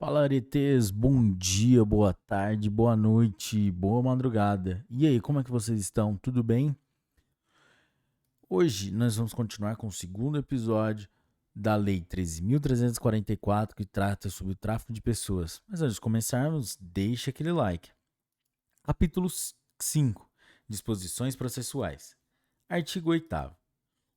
Fala, aretes, bom dia, boa tarde, boa noite, boa madrugada. E aí, como é que vocês estão? Tudo bem? Hoje nós vamos continuar com o segundo episódio da Lei 13.344, que trata sobre o tráfico de pessoas. Mas antes de começarmos, deixe aquele like. Capítulo 5. Disposições processuais. Artigo 8º.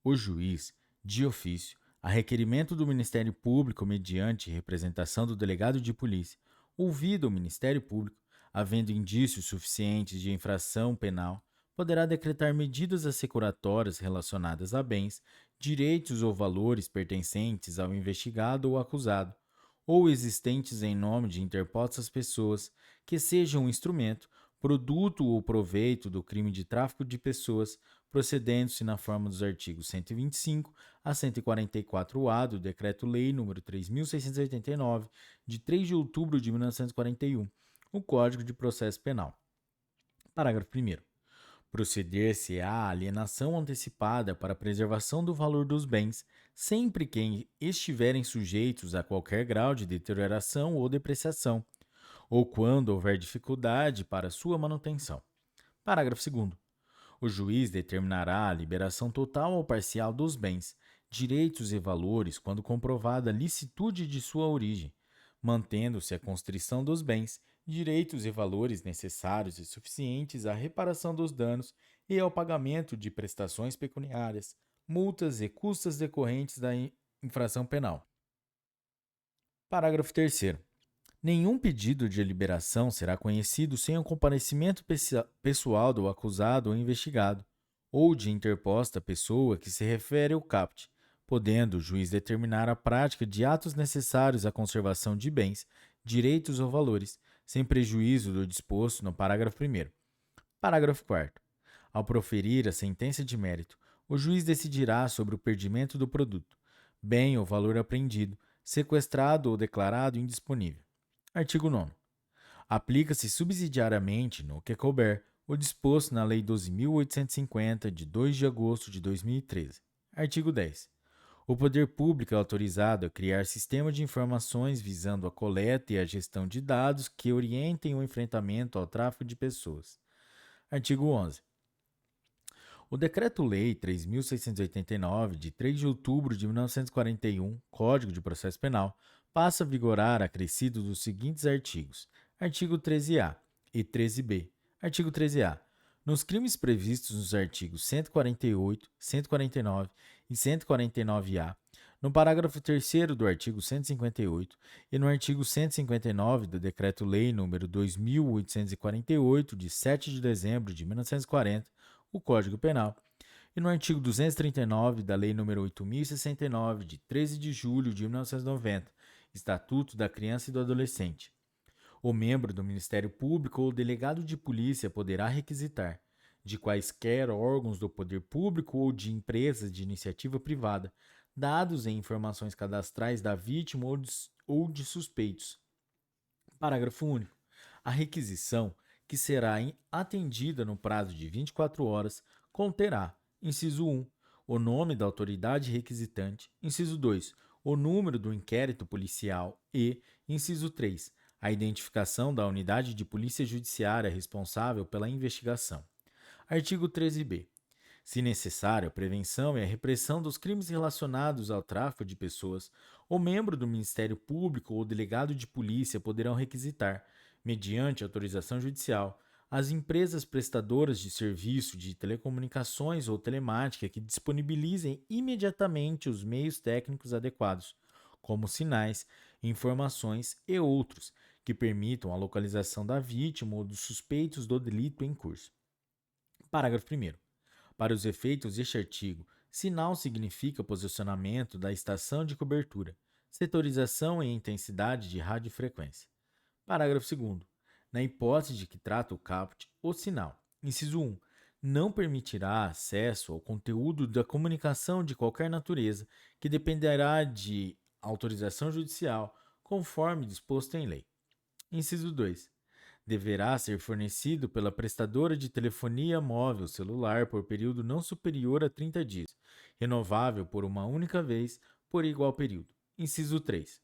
O juiz, de ofício, a requerimento do Ministério Público mediante representação do delegado de polícia, ouvido o Ministério Público, havendo indícios suficientes de infração penal, poderá decretar medidas assecuratórias relacionadas a bens, direitos ou valores pertencentes ao investigado ou acusado, ou existentes em nome de interpostas pessoas, que sejam um instrumento, produto ou proveito do crime de tráfico de pessoas, procedendo-se na forma dos artigos 125 a 144-A do Decreto-Lei nº 3.689, de 3 de outubro de 1941, o Código de Processo Penal. Parágrafo 1º. Proceder-se à alienação antecipada para a preservação do valor dos bens, sempre que estiverem sujeitos a qualquer grau de deterioração ou depreciação, ou quando houver dificuldade para sua manutenção. Parágrafo 2º. O juiz determinará a liberação total ou parcial dos bens, direitos e valores quando comprovada a licitude de sua origem, mantendo-se a constrição dos bens, direitos e valores necessários e suficientes à reparação dos danos e ao pagamento de prestações pecuniárias, multas e custas decorrentes da infração penal. Parágrafo 3º. Nenhum pedido de liberação será conhecido sem o comparecimento pessoal do acusado ou investigado, ou de interposta pessoa que se refere ao caput, podendo o juiz determinar a prática de atos necessários à conservação de bens, direitos ou valores, sem prejuízo do disposto no parágrafo 1º. Parágrafo 4º. Ao proferir a sentença de mérito, o juiz decidirá sobre o perdimento do produto, bem ou valor apreendido, sequestrado ou declarado indisponível. Artigo 9º. Aplica-se subsidiariamente, no que couber, o disposto na Lei 12.850, de 2 de agosto de 2013. Artigo 10. O poder público é autorizado a criar sistema de informações visando a coleta e a gestão de dados que orientem o enfrentamento ao tráfico de pessoas. Artigo 11. O Decreto-Lei 3.689, de 3 de outubro de 1941, Código de Processo Penal, passa a vigorar acrescido dos seguintes artigos: artigo 13A e 13B. Artigo 13A. Nos crimes previstos nos artigos 148, 149 e 149-A, no parágrafo 3º do artigo 158 e no artigo 159 do Decreto-Lei nº 2.848, de 7 de dezembro de 1940, o Código Penal, e no artigo 239 da Lei nº 8.069, de 13 de julho de 1990, Estatuto da Criança e do Adolescente. O membro do Ministério Público ou delegado de polícia poderá requisitar, de quaisquer órgãos do poder público ou de empresas de iniciativa privada, dados e informações cadastrais da vítima ou de suspeitos. Parágrafo único. A requisição, que será atendida no prazo de 24 horas, conterá: inciso 1, o nome da autoridade requisitante; inciso 2, o número do inquérito policial e, inciso 3, a identificação da unidade de polícia judiciária responsável pela investigação. Artigo 13b. Se necessário, a prevenção e a repressão dos crimes relacionados ao tráfico de pessoas, o membro do Ministério Público ou delegado de polícia poderão requisitar, mediante autorização judicial, as empresas prestadoras de serviço de telecomunicações ou telemática que disponibilizem imediatamente os meios técnicos adequados, como sinais, informações e outros, que permitam a localização da vítima ou dos suspeitos do delito em curso. Parágrafo 1º. Para os efeitos deste artigo, sinal significa posicionamento da estação de cobertura, setorização e intensidade de radiofrequência. Parágrafo 2º. Na hipótese de que trata o caput, o sinal, inciso 1, não permitirá acesso ao conteúdo da comunicação de qualquer natureza, que dependerá de autorização judicial, conforme disposto em lei. Inciso 2. Deverá ser fornecido pela prestadora de telefonia móvel celular por período não superior a 30 dias, renovável por uma única vez por igual período. Inciso 3.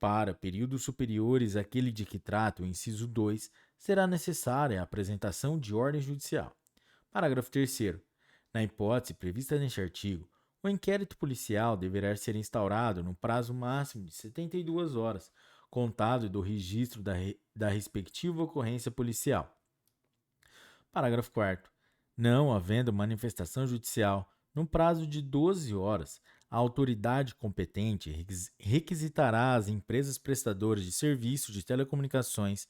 para períodos superiores àquele de que trata o inciso 2, será necessária a apresentação de ordem judicial. Parágrafo 3º. Na hipótese prevista neste artigo, o inquérito policial deverá ser instaurado no prazo máximo de 72 horas, contado do registro da respectiva ocorrência policial. Parágrafo 4º. Não havendo manifestação judicial no prazo de 12 horas, a autoridade competente requisitará às empresas prestadoras de serviços de telecomunicações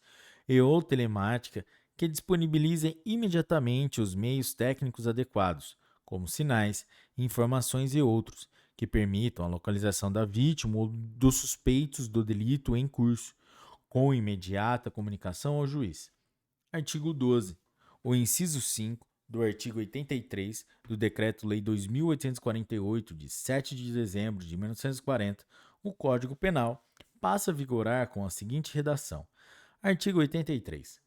e ou telemática que disponibilizem imediatamente os meios técnicos adequados, como sinais, informações e outros, que permitam a localização da vítima ou dos suspeitos do delito em curso, com imediata comunicação ao juiz. Artigo 12. O inciso 5 do artigo 83 do Decreto-Lei 2.848, de 7 de dezembro de 1940, o Código Penal, passa a vigorar com a seguinte redação. Artigo 83.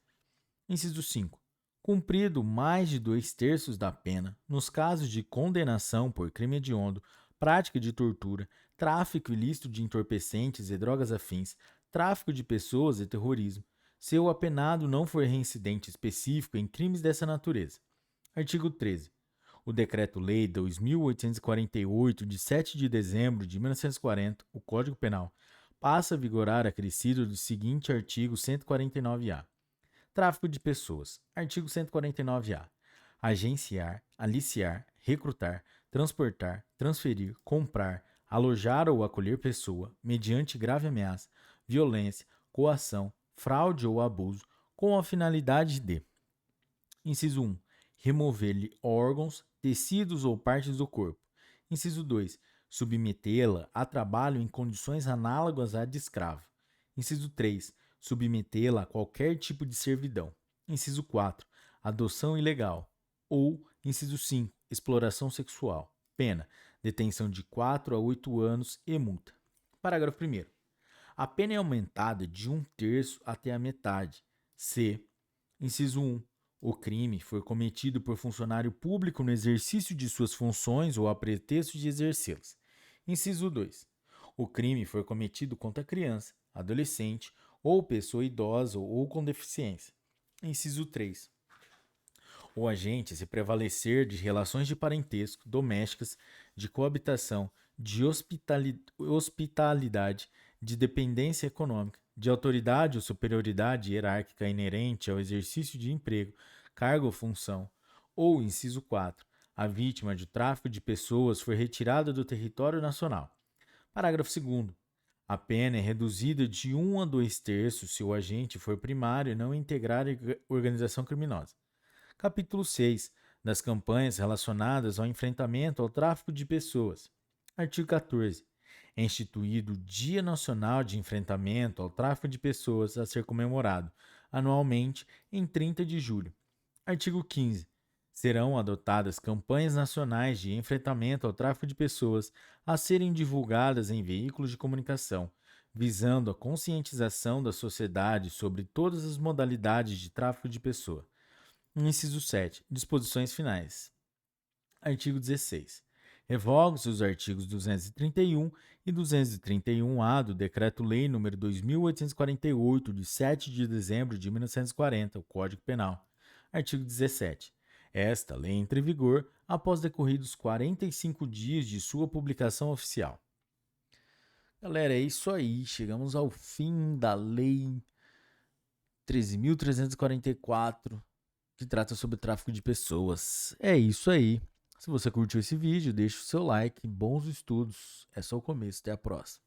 Inciso 5. Cumprido mais de 2/3 da pena, nos casos de condenação por crime hediondo, prática de tortura, tráfico ilícito de entorpecentes e drogas afins, tráfico de pessoas e terrorismo, se o apenado não for reincidente específico em crimes dessa natureza. Artigo 13. O Decreto-Lei 2.848, de 7 de dezembro de 1940, o Código Penal, passa a vigorar acrescido do seguinte artigo 149-A. Tráfico de pessoas. Artigo 149-A. Agenciar, aliciar, recrutar, transportar, transferir, comprar, alojar ou acolher pessoa, mediante grave ameaça, violência, coação, fraude ou abuso, com a finalidade de: inciso 1. Remover-lhe órgãos, tecidos ou partes do corpo. Inciso 2. Submetê-la a trabalho em condições análogas à de escravo. Inciso 3. Submetê-la a qualquer tipo de servidão. Inciso 4. Adoção ilegal. Ou, inciso 5. Exploração sexual. Pena: detenção de 4 a 8 anos e multa. Parágrafo 1º. A pena é aumentada de 1/3 até a metade, se: inciso 1. O crime foi cometido por funcionário público no exercício de suas funções ou a pretexto de exercê-las. Inciso 2. O crime foi cometido contra criança, adolescente ou pessoa idosa ou com deficiência. Inciso 3. O agente se prevalecer de relações de parentesco, domésticas, de coabitação, de hospitalidade, de dependência econômica, de autoridade ou superioridade hierárquica inerente ao exercício de emprego, cargo ou função, ou, inciso 4, a vítima de tráfico de pessoas foi retirada do território nacional. Parágrafo 2º. A pena é reduzida de 1 a 2/3 se o agente for primário e não integrar organização criminosa. Capítulo 6. Das campanhas relacionadas ao enfrentamento ao tráfico de pessoas. Artigo 14. É instituído o Dia Nacional de Enfrentamento ao Tráfico de Pessoas a ser comemorado anualmente em 30 de julho. Artigo 15. Serão adotadas campanhas nacionais de enfrentamento ao tráfico de pessoas a serem divulgadas em veículos de comunicação, visando a conscientização da sociedade sobre todas as modalidades de tráfico de pessoa. Inciso 7. Disposições finais. Artigo 16. Revogam-se os artigos 231 e 231-A do Decreto-Lei nº 2.848, de 7 de dezembro de 1940, o Código Penal. Artigo 17. Esta lei entra em vigor após decorridos 45 dias de sua publicação oficial. Galera, é isso aí. Chegamos ao fim da Lei 13.344, que trata sobre o tráfico de pessoas. É isso aí. Se você curtiu esse vídeo, deixe o seu like. Bons estudos. É só o começo. Até a próxima.